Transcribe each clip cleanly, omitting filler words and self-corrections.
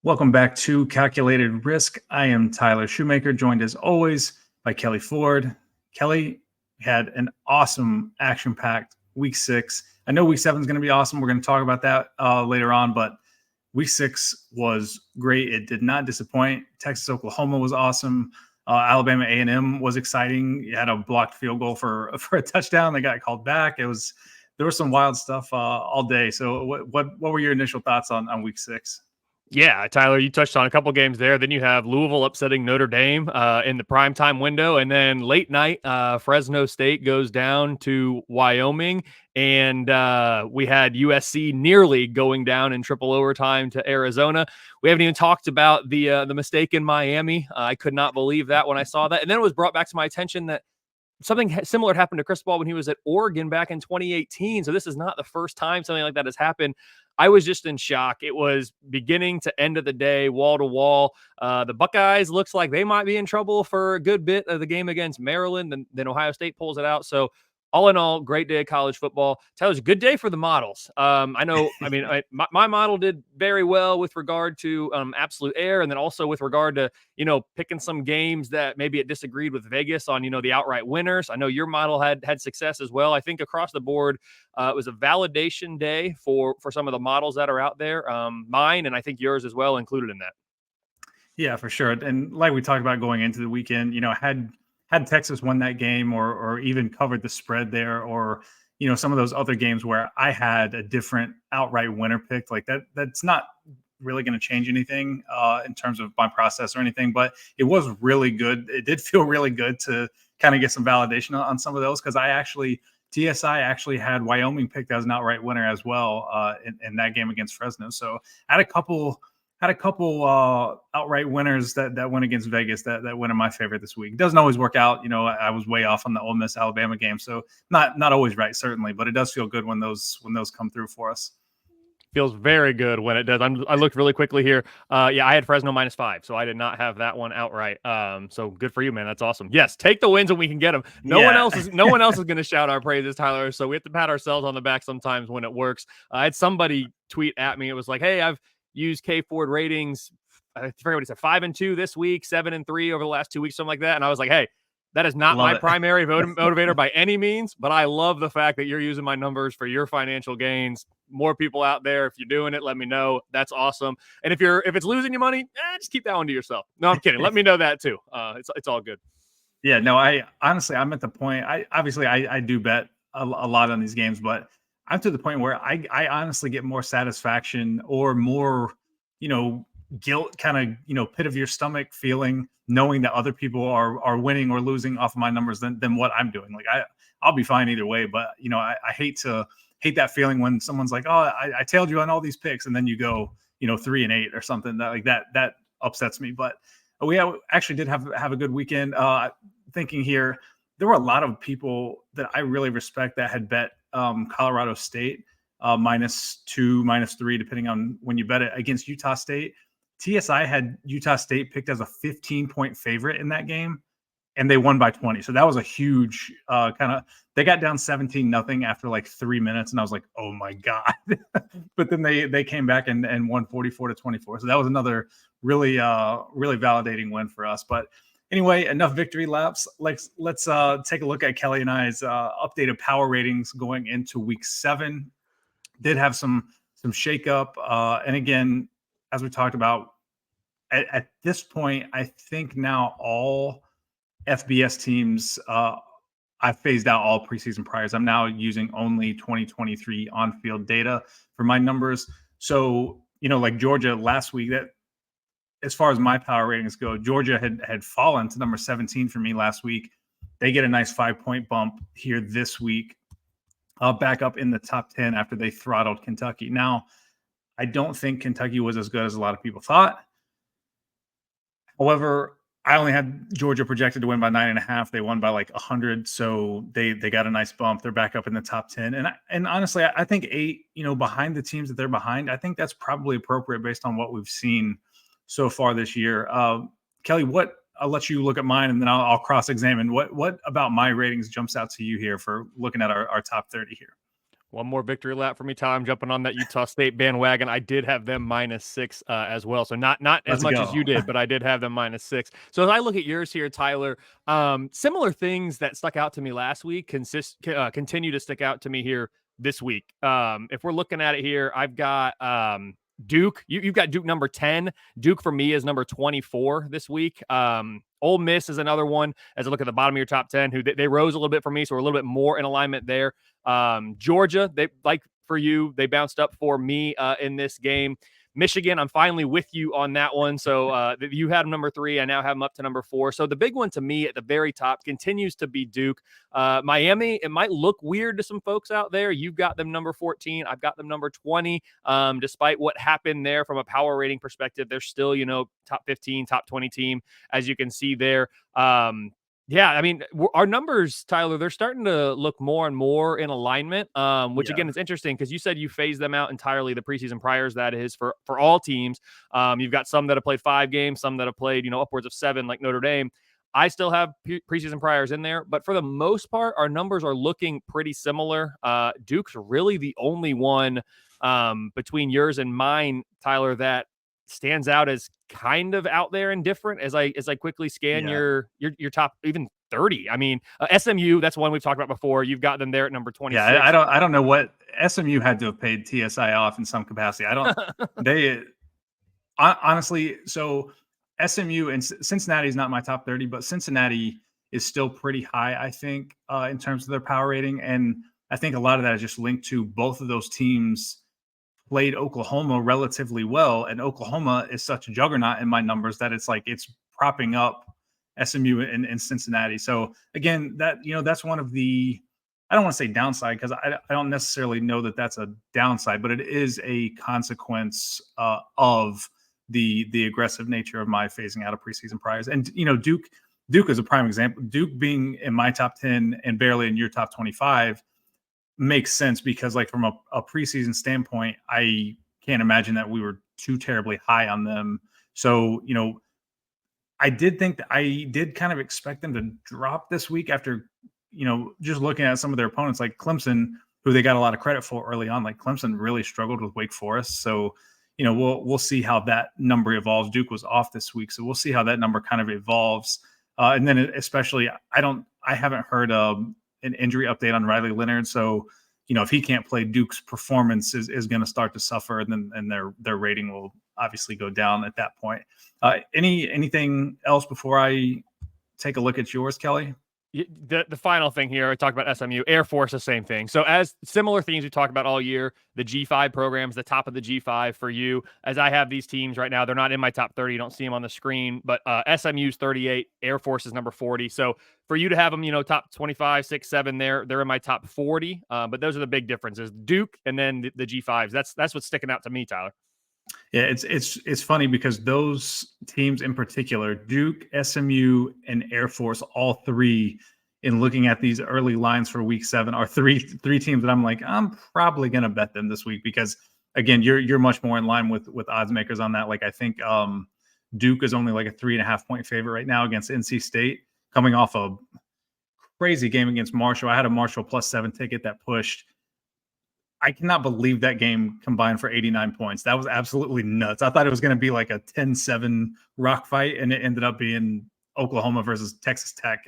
Welcome back to Calculated Risk. I am Tyler Shoemaker, joined as always by Kelley Ford. Kelley had an awesome action-packed week 6. I know week 7 is going to be awesome. We're going to talk about that later on, but week 6 was great. It did not disappoint. Texas, Oklahoma was awesome. Alabama A&M was exciting. You had a blocked field goal for a touchdown. They got called back. There was some wild stuff all day. So what were your initial thoughts on week 6? Yeah, Tyler, you touched on a couple games there. Then you have Louisville upsetting Notre Dame in the primetime window. And then late night, Fresno State goes down to Wyoming. And we had USC nearly going down in triple overtime to Arizona. We haven't even talked about the mistake in Miami. I could not believe that when I saw that. And then it was brought back to my attention that something similar happened to Cristobal when he was at Oregon back in 2018. So this is not the first time something like that has happened. I was just in shock. It was beginning to end of the day, wall to wall. The Buckeyes looks like they might be in trouble for a good bit of the game against Maryland. Then Ohio State pulls it out. So all in all, great day of college football. Tyler's a good day for the models. I know, my model did very well with regard to absolute air. And then also with regard to, picking some games that maybe it disagreed with Vegas on, the outright winners. I know your model had success as well. I think across the board, it was a validation day for some of the models that are out there. Mine, and I think yours as well, included in that. Yeah, for sure. And like we talked about going into the weekend, had Texas won that game or even covered the spread there, or some of those other games where I had a different outright winner picked, like that's not really going to change anything in terms of my process or anything, but it was really good. It did feel really good to kind of get some validation on some of those, because TSI actually had Wyoming picked as an outright winner as well in that game against Fresno. So I had a couple outright winners that went against Vegas that went in my favor this week. It doesn't always work out. I was way off on the Ole Miss Alabama game, so not always right, certainly, but it does feel good when those come through for us. Feels very good when it does. I looked really quickly here. I had Fresno -5, so I did not have that one outright. So good for you, man. That's awesome. Yes, take the wins when we can get them. No one else is going to shout our praises, Tyler. So we have to pat ourselves on the back sometimes when it works. I had somebody tweet at me. It was like, "Hey, I've used KFord ratings. I forget what he said. 5-2 this week, 7-3 over the last 2 weeks, something like that." And I was like, "Hey, that is not my primary motivator by any means, but I love the fact that you're using my numbers for your financial gains. More people out there, if you're doing it, let me know. That's awesome. And if it's losing you money, just keep that one to yourself. No, I'm kidding. Let me know that too. It's all good." Yeah, no, I'm at the point. I do bet a lot on these games, but I'm to the point where I honestly get more satisfaction or more, guilt, kind of, pit of your stomach feeling, knowing that other people are winning or losing off of my numbers than what I'm doing. Like I'll be fine either way, but I hate that feeling when someone's like, "Oh, I tailed you on all these picks," and then you go, 3-8 or something that upsets me. But we actually did have a good weekend. Thinking here, there were a lot of people that I really respect that had bet Colorado State -2, -3, depending on when you bet it, against Utah State. TSI had Utah State picked as a 15-point favorite in that game, and they won by 20. So that was a huge they got down 17-0 after like 3 minutes, and I was like, oh my God. But then they came back and won 44-24. So that was another really validating win for us. But anyway, enough victory laps. Let's take a look at Kelley and I's updated power ratings going into week 7. Did have some shakeup. And again, as we talked about, at this point, I think now all FBS teams, I've phased out all preseason priors. I'm now using only 2023 on-field data for my numbers. So, like Georgia last week, that as far as my power ratings go, Georgia had fallen to number 17 for me last week. They get a nice 5-point bump here this week, back up in the top 10 after they throttled Kentucky. Now, I don't think Kentucky was as good as a lot of people thought. However, I only had Georgia projected to win by 9.5. They won by like 100, so they got a nice bump. They're back up in the top 10. And honestly, I think 8, behind the teams that they're behind, I think that's probably appropriate based on what we've seen so far this year. Kelley, I'll let you look at mine, and then I'll cross-examine. What about my ratings jumps out to you here for looking at our top 30 here? One more victory lap for me, Tyler. I'm jumping on that Utah State bandwagon. I did have them -6 as well. So not as Let's much as go. you did, but I did have them -6. So as I look at yours here, Tyler, similar things that stuck out to me last week continue to stick out to me here this week. If we're looking at it here, I've got Duke. You've got Duke number 10. Duke for me is number 24 this week. Ole Miss is another one as I look at the bottom of your top 10, who they rose a little bit for me, so we're a little bit more in alignment there. Georgia, they like for you, they bounced up for me in this game. Michigan, I'm finally with you on that one. So you had them number 3. I now have them up to number 4. So the big one to me at the very top continues to be Duke. Miami, it might look weird to some folks out there. You've got them number 14. I've got them number 20. Despite what happened there from a power rating perspective, they're still, top 15, top 20 team, as you can see there. Yeah, I mean, our numbers, Tyler, they're starting to look more and more in alignment, which again is interesting because you said you phased them out entirely the preseason priors. That is for all teams. You've got some that have played 5 games, some that have played, upwards of 7, like Notre Dame. I still have preseason priors in there, but for the most part, our numbers are looking pretty similar. Duke's really the only one between yours and mine, Tyler, that stands out as kind of out there and different as I quickly scan your top even 30. I mean, SMU, that's one we've talked about before. You've got them there at number 26. Yeah, I don't know what SMU had to have paid TSI off in some capacity. I don't they honestly, so SMU and Cincinnati is not my top 30, but Cincinnati is still pretty high, I think, in terms of their power rating. And I think a lot of that is just linked to both of those teams played Oklahoma relatively well, and Oklahoma is such a juggernaut in my numbers that it's like it's propping up SMU and Cincinnati. So again, that's one of the, I don't want to say downside because I don't necessarily know that that's a downside, but it is a consequence of the aggressive nature of my phasing out of preseason priors. And Duke is a prime example. Duke being in my top 10 and barely in your top 25 makes sense because like from a preseason standpoint, I can't imagine that we were too terribly high on them. So, I did think that I did kind of expect them to drop this week after, just looking at some of their opponents like Clemson, who they got a lot of credit for early on. Like Clemson really struggled with Wake Forest. So, we'll see how that number evolves. Duke was off this week, so we'll see how that number kind of evolves. And then especially, I haven't heard an injury update on Riley Leonard. So, if he can't play, Duke's performance is going to start to suffer, and their rating will obviously go down at that point. Anything else before I take a look at yours, Kelly? The final thing here, I talked about SMU, Air Force, the same thing. So as similar things we talked about all year, the G5 programs, the top of the G5 for you, as I have these teams right now, they're not in my top 30. You don't see them on the screen, but SMU's 38, Air Force is number 40. So for you to have them, top 25, 6, 7 there, they're in my top 40. But those are the big differences, Duke and then the G5s. That's what's sticking out to me, Tyler. Yeah, it's funny because those teams in particular, Duke, SMU, and Air Force, all three, in looking at these early lines for Week 7, are three teams that I'm like, I'm probably going to bet them this week because, again, you're much more in line with odds makers on that. Like I think Duke is only like a 3.5 point favorite right now against NC State, coming off a crazy game against Marshall. I had a Marshall +7 ticket that pushed. I cannot believe that game combined for 89 points. That was absolutely nuts. I thought it was going to be like a 10-7 rock fight, and it ended up being Oklahoma versus Texas Tech.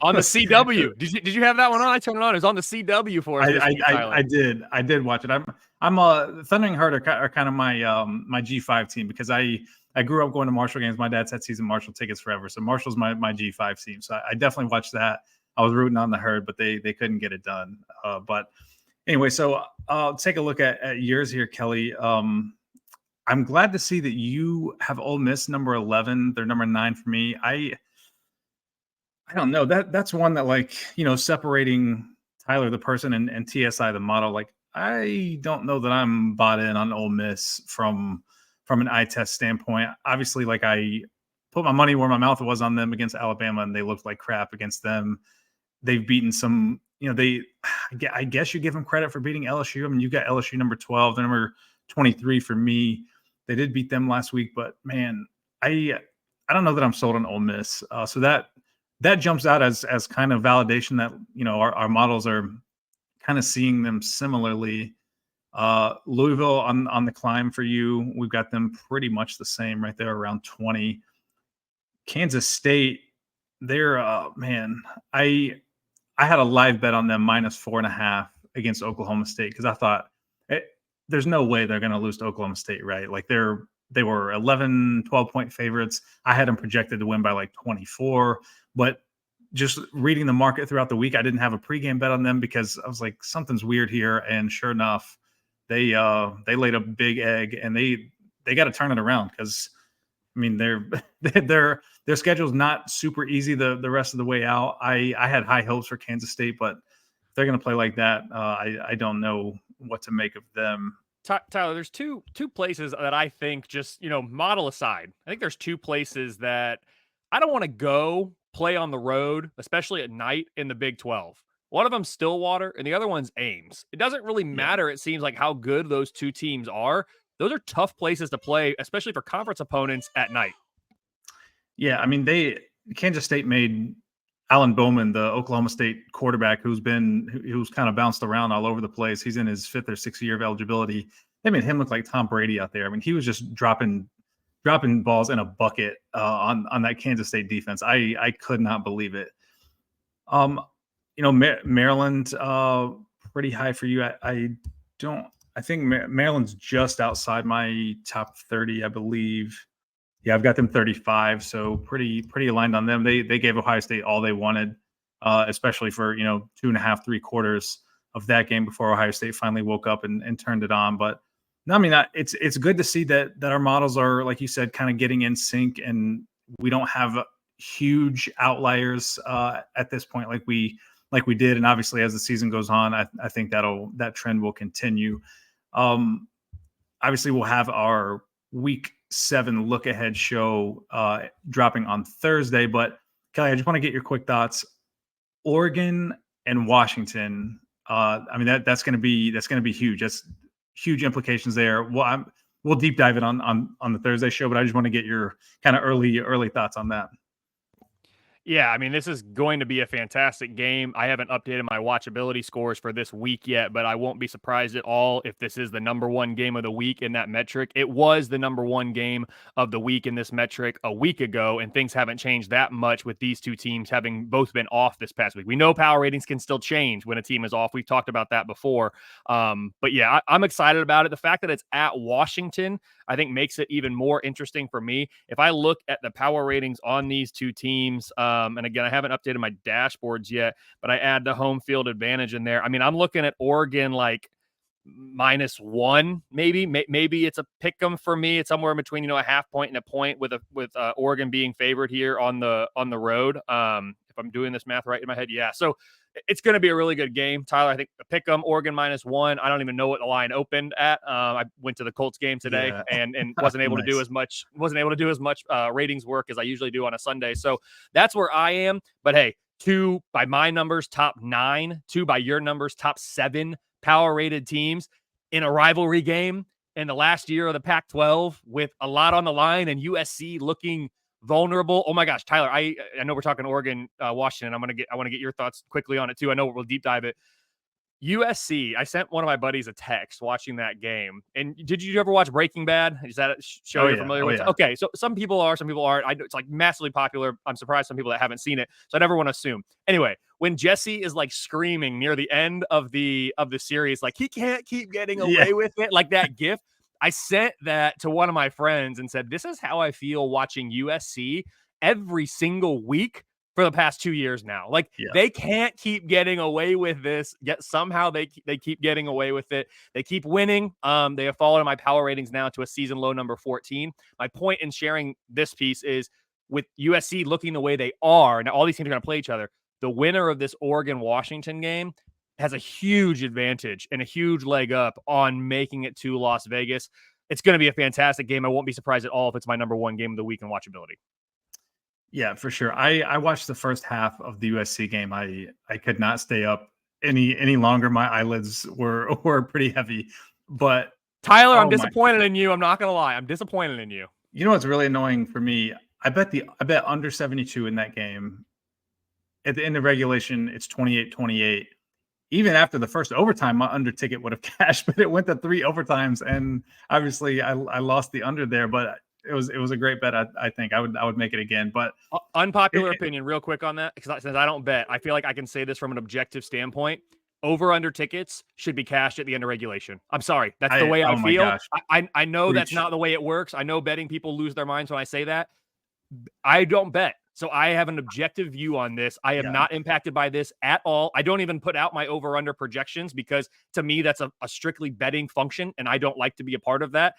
On the CW. Did you have that one on? I turned it on. It was on the CW for us. I did watch it. I'm Thundering Herd are kind of my my G5 team because I grew up going to Marshall games. My dad's had season Marshall tickets forever, so Marshall's my G5 team. So I definitely watched that. I was rooting on the Herd, but they couldn't get it done. But anyway, so I'll take a look at yours here, Kelly. I'm glad to see that you have Ole Miss number 11. They're number 9 for me. I don't know. That's one that, like, separating Tyler the person and TSI the model. Like, I don't know that I'm bought in on Ole Miss from an eye test standpoint. Obviously, like, I put my money where my mouth was on them against Alabama, and they looked like crap against them. They've beaten some. I guess you give them credit for beating LSU. I mean, you got LSU number 12, they're number 23 for me. They did beat them last week, but man, I don't know that I'm sold on Ole Miss. So that jumps out as kind of validation that our models are kind of seeing them similarly. Louisville on the climb for you. We've got them pretty much the same right there around 20. Kansas State, they're man, I had a live bet on them -4.5 against Oklahoma State because I thought there's no way they're going to lose to Oklahoma State, right? Like they were 11, 12 point favorites. I had them projected to win by like 24, but just reading the market throughout the week, I didn't have a pregame bet on them because I was like, something's weird here. And sure enough, they laid a big egg and they got to turn it around because I mean their schedule's not super easy the rest of the way out. I had high hopes for Kansas State, but if they're going to play like that, I don't know what to make of them. Tyler, there's two places that I think, just, model aside, I think there's two places that I don't want to go play on the road, especially at night in the Big 12. One of them's Stillwater, and the other one's Ames. It doesn't really matter, it seems like, how good those two teams are. Those are tough places to play, especially for conference opponents at night. Yeah, I mean, Kansas State made Alan Bowman, the Oklahoma State quarterback, who's kind of bounced around all over the place. He's in his 5th or 6th year of eligibility. They made him look like Tom Brady out there. I mean, he was just dropping balls in a bucket on that Kansas State defense. I could not believe it. Maryland, pretty high for you. I think Maryland's just outside my top 30, I believe. Yeah, I've got them 35, so pretty aligned on them. They gave Ohio State all they wanted, especially for 2.5, 3 quarters of that game before Ohio State finally woke up and turned it on. But no, I mean, it's good to see that our models are, like you said, kind of getting in sync, and we don't have huge outliers at this point like we did. And obviously, as the season goes on, I think that trend will continue. Obviously, we'll have our Week 7 look ahead show dropping on Thursday. But Kelly, I just want to get your quick thoughts. Oregon and Washington. I mean, that's going to be huge. That's huge implications there. Well, we'll deep dive it on the Thursday show, but I just want to get your kind of early thoughts on that. Yeah, I mean, this is going to be a fantastic game. I haven't updated my watchability scores for this week yet, but I won't be surprised at all if this is the number one game of the week in that metric. It was the number one game of the week in this metric a week ago, and things haven't changed that much with these two teams having both been off this past week. We know power ratings can still change when a team is off. We've talked about that before. But yeah, I'm excited about it. The fact that it's at Washington, I think, makes it even more interesting for me. If I look at the power ratings on these two teams, and again, I haven't updated my dashboards yet, but I add the home field advantage in there. I mean, I'm looking at Oregon like -1, maybe. Maybe it's a pick 'em for me. It's somewhere in between, a half point and a point, with Oregon being favored here on the road. If I'm doing this math right in my head, yeah. So it's going to be a really good game, Tyler. I think the pick 'em, Oregon -1. I don't even know what the line opened at. I went to the Colts game today and wasn't able to do as much ratings work as I usually do on a Sunday. So that's where I am. But hey, 2 by my numbers, top 9, 2 by your numbers, top 7 power rated teams in a rivalry game in the last year of the Pac-12 with a lot on the line, and USC looking vulnerable. Oh my gosh, Tyler, I know we're talking Oregon, Washington. I want to get your thoughts quickly on it too. I know we'll deep dive it. USC, I sent one of my buddies a text watching that game. And did you ever watch Breaking Bad? Is that a show you're familiar with? Yeah. Okay, so some people are, some people aren't. I know it's like massively popular. I'm surprised some people that haven't seen it. So I never want to assume. Anyway, when Jesse is like screaming near the end of the series, like he can't keep getting away with it, like that gif. I sent that to one of my friends and said, this is how I feel watching USC every single week for the past 2 years now. Like they can't keep getting away with this, yet somehow they keep getting away with it. They keep winning. They have fallen in my power ratings now to a season low number 14. My point in sharing this piece is, with USC looking the way they are, and all these teams are going to play each other, the winner of this Oregon-Washington game has a huge advantage and a huge leg up on making it to Las Vegas. It's going to be a fantastic game. I won't be surprised at all if it's my number one game of the week in watchability. Yeah, for sure. I watched the first half of the USC game. I could not stay up any longer. My eyelids were pretty heavy. But Tyler, I'm disappointed in you. I'm not going to lie. I'm disappointed in you. You know what's really annoying for me? I bet under 72 in that game. At the end of regulation, it's 28-28. even after the first overtime, my under ticket would have cashed, but it went to 3 overtimes, and obviously I lost the under there. But it was a great bet. I think I would make it again. But unpopular opinion, real quick on that, because since I don't bet, I feel like I can say this from an objective standpoint. Over-under tickets should be cashed at the end of regulation. I'm sorry. That's the way I feel. I know that's not the way it works. I know betting people lose their minds when I say that. I don't bet. So I have an objective view on this. I am not impacted by this at all. I don't even put out my over-under projections because to me, that's a strictly betting function, and I don't like to be a part of that.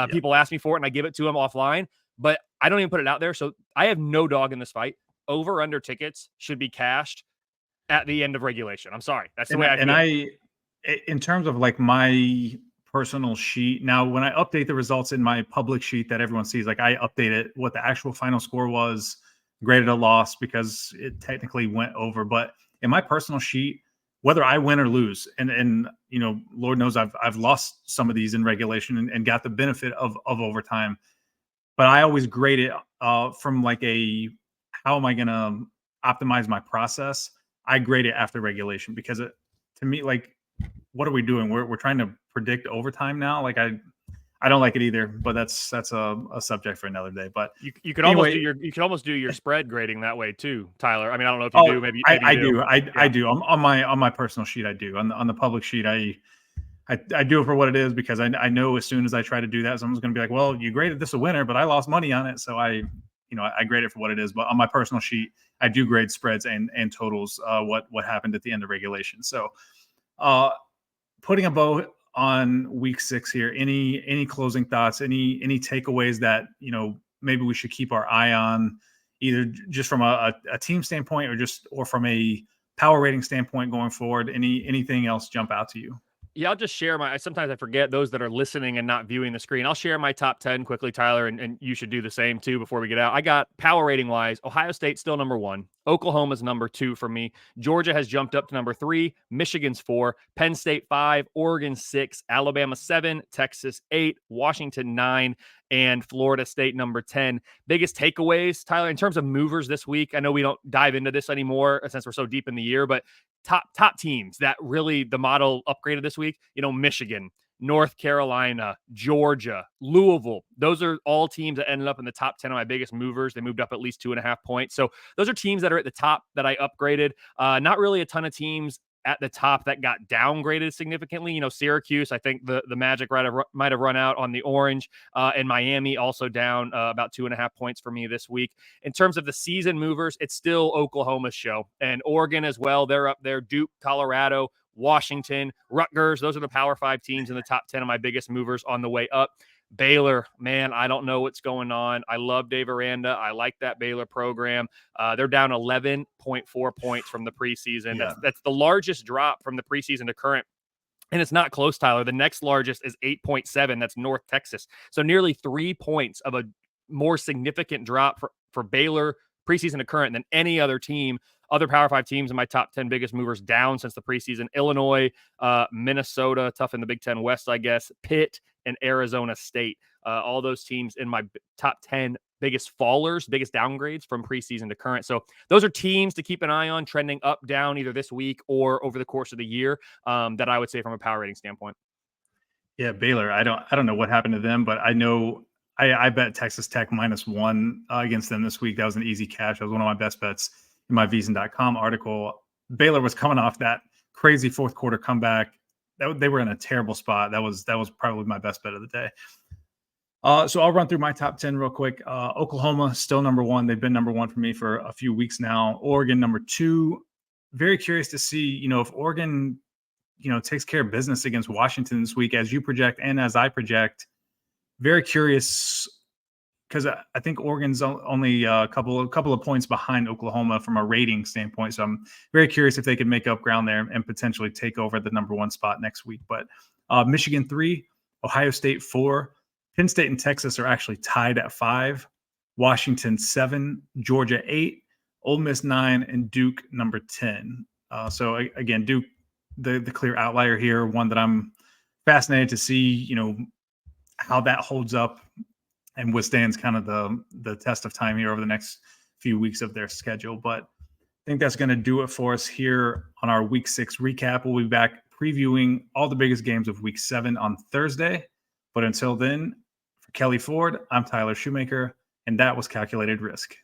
People ask me for it, and I give it to them offline, but I don't even put it out there. So I have no dog in this fight. Over-under tickets should be cashed at the end of regulation. I'm sorry. That's the way I feel. And in terms of like my personal sheet, now when I update the results in my public sheet that everyone sees, like I updated what the actual final score was, graded a loss because it technically went over. But in my personal sheet, whether I win or lose, and you know, Lord knows I've lost some of these in regulation and got the benefit of overtime, but I always grade it from like how am I going to optimize my process? I grade it after regulation because to me, like, what are we doing? We're trying to predict overtime now. Like I don't like it either, but that's a subject for another day. But you could almost do your spread grading that way too, Tyler. I mean, I don't know if you do. Maybe I do. I do on my personal sheet. I do on the public sheet. I do it for what it is because I know as soon as I try to do that, someone's going to be like, "Well, you graded this a winner, but I lost money on it." So I grade it for what it is. But on my personal sheet, I do grade spreads and totals. What happened at the end of regulation. So, putting a bow on week 6 here. Any closing thoughts? Any takeaways that maybe we should keep our eye on, either just from a team standpoint or from a power rating standpoint going forward? Anything else jump out to you? Yeah, I'll just share sometimes I forget those that are listening and not viewing the screen. I'll share my top 10 quickly, Tyler, and you should do the same too before we get out. I got power rating wise, Ohio State still number 1. Oklahoma's number 2 for me. Georgia has jumped up to number 3. Michigan's 4. Penn State 5. Oregon 6. Alabama 7. Texas 8. Washington 9. And Florida State number 10. Biggest takeaways, Tyler, in terms of movers this week. I know we don't dive into this anymore since we're so deep in the year, but top teams that really the model upgraded this week, Michigan, North Carolina, Georgia, Louisville. Those are all teams that ended up in the top 10 of my biggest movers. They moved up at least 2.5 points. So those are teams that are at the top that I upgraded. Not really a ton of teams at the top that got downgraded significantly. Syracuse, I think the Magic might have run out on the orange, and Miami also down about 2.5 points for me this week. In terms of the season movers, it's still Oklahoma's show, and Oregon as well. They're up there. Duke, Colorado, Washington, Rutgers. Those are the Power 5 teams in the top 10 of my biggest movers on the way up. Baylor, man, I don't know what's going on. I love Dave Aranda. I like that Baylor program. They're down 11.4 points from the preseason. Yeah. That's the largest drop from the preseason to current. And it's not close, Tyler. The next largest is 8.7. That's North Texas. So nearly 3 points of a more significant drop for Baylor preseason to current than any other team. Other Power 5 teams in my top 10 biggest movers down since the preseason: Illinois, Minnesota, tough in the Big Ten West, I guess, Pitt, and Arizona State. All those teams in my top 10 biggest fallers, biggest downgrades from preseason to current. So those are teams to keep an eye on, trending up, down, either this week or over the course of the year, that I would say from a power rating standpoint. Yeah, Baylor. I don't know what happened to them, but I know I bet Texas Tech -1 against them this week. That was an easy cash. That was one of my best bets in my VSiN.com article. Baylor was coming off that crazy fourth quarter comeback. They were in a terrible spot. That was probably my best bet of the day. So I'll run through my top 10 real quick. Oklahoma still number 1. They've been number 1 for me for a few weeks now. Oregon number 2. Very curious to see, if Oregon, takes care of business against Washington this week, as you project and as I project. Very curious, because I think Oregon's only a couple of points behind Oklahoma from a rating standpoint. So I'm very curious if they could make up ground there and potentially take over the number 1 spot next week. But Michigan 3, Ohio State 4, Penn State and Texas are actually tied at 5, Washington 7, Georgia 8, Ole Miss 9, and Duke number 10. So again, Duke, the clear outlier here, one that I'm fascinated to see, how that holds up and withstands kind of the test of time here over the next few weeks of their schedule. But think that's going to do it for us here on our Week 6 recap. We'll be back previewing all the biggest games of Week 7 on Thursday. But until then, for Kelley Ford, I'm Tyler Shoemaker, and that was Calculated Risk.